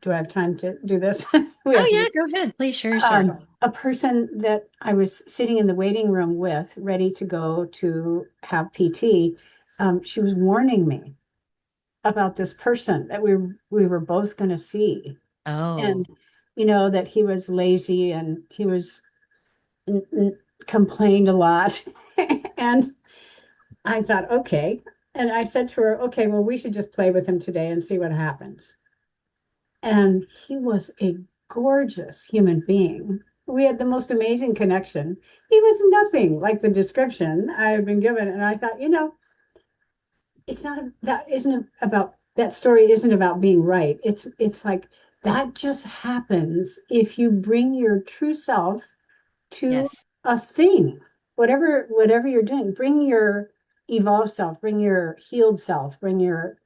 Do I have time to do this? We Oh have yeah, to. go ahead. Please share your story. A person that I was sitting in the waiting room with, ready to go to have PT, she was warning me about this person that we were both going to see, Oh, and that he was lazy and he was complained a lot, and I thought, okay. And I said to her, okay, well, we should just play with him today and see what happens. And he was a gorgeous human being. We had the most amazing connection. He was nothing like the description I had been given. And I thought, it's not that isn't about that story isn't about being right. It's like that just happens if you bring your true self to yes. a thing. Whatever you're doing, bring your evolved self, bring your healed self, bring your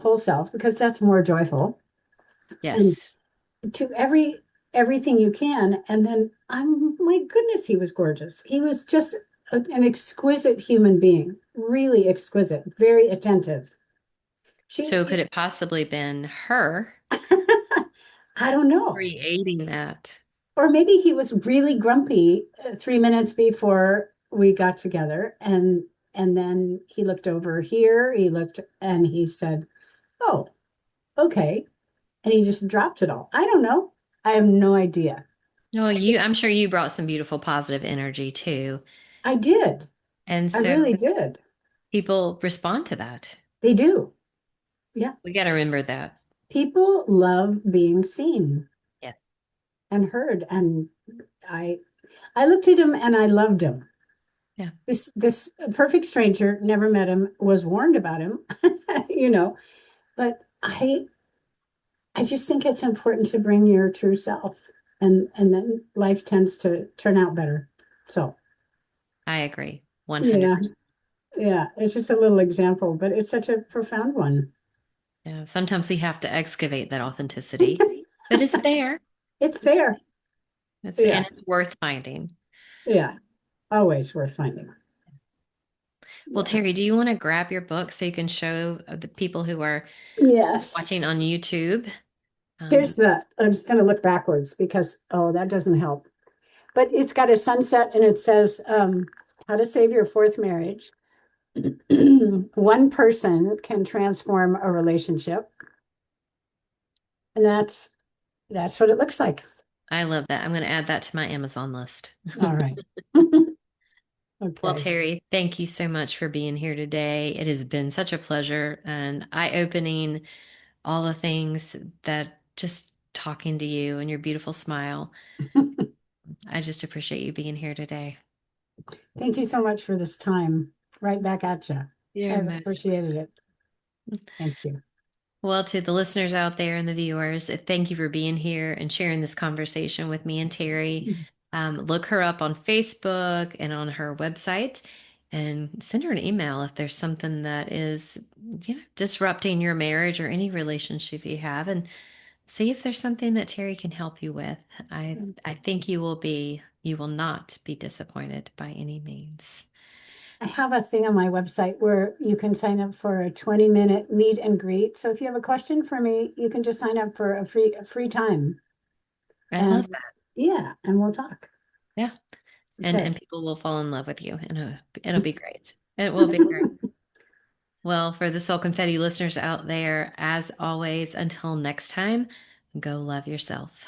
whole self, because that's more joyful. And Yes. to everything you can. And then I'm my goodness, he was gorgeous. He was just an exquisite human being, really exquisite, very attentive. So She could it possibly been her I don't know. creating that? Or maybe he was really grumpy 3 minutes before we got together, and then he looked over here, he looked and he said, "Oh, okay." And he just dropped it all. I don't know. I have no idea. No, I just I'm sure you brought some beautiful positive energy too. I did. And I so really did. people respond to that. They do. Yeah. We got to remember that. People love being seen Yes. and heard. And I I looked at him and I loved him. Yeah, This perfect stranger, never met him, was warned about him, you know, but I just think it's important to bring your true self, and then life tends to turn out better. So, I agree. yeah, 100%. yeah, it's just a little example, but it's such a profound one. Yeah, sometimes we have to excavate that authenticity, but it's there. It's there. And Yeah, it's worth finding. yeah, always worth finding. Well, Yeah. Terry, do you want to grab your book so you can show the people who are Yes. watching on YouTube? Here's Um, I'm just going to look backwards because, oh, that doesn't help. But it's got a sunset and it says, How to Save Your Fourth Marriage. One person can transform a relationship. And that's what it looks like. I love that. I'm going to add that to my Amazon list. All right. Well, Okay. Terry, thank you so much for being here today. It has been such a pleasure and eye-opening, all the things that just talking to you and your beautiful smile. I just appreciate you being here today. Thank you so much for this time. Right back at you. You're I've most appreciated it. Thank you. well, to the listeners out there and the viewers, thank you for being here and sharing this conversation with me and Terry. Look her up on Facebook and on her website and send her an email if there's something that is, disrupting your marriage or any relationship you have, and see if there's something that Terry can help you with. I think you will not be disappointed by any means. I have a thing on my website where you can sign up for a 20-minute meet and greet. So if you have a question for me, you can just sign up for a free time. I love And that. yeah, and we'll talk. Yeah. And Okay. and people will fall in love with you and it'll be great. It will be great. Well, for the Soul Confetti listeners out there, as always, until next time, go love yourself.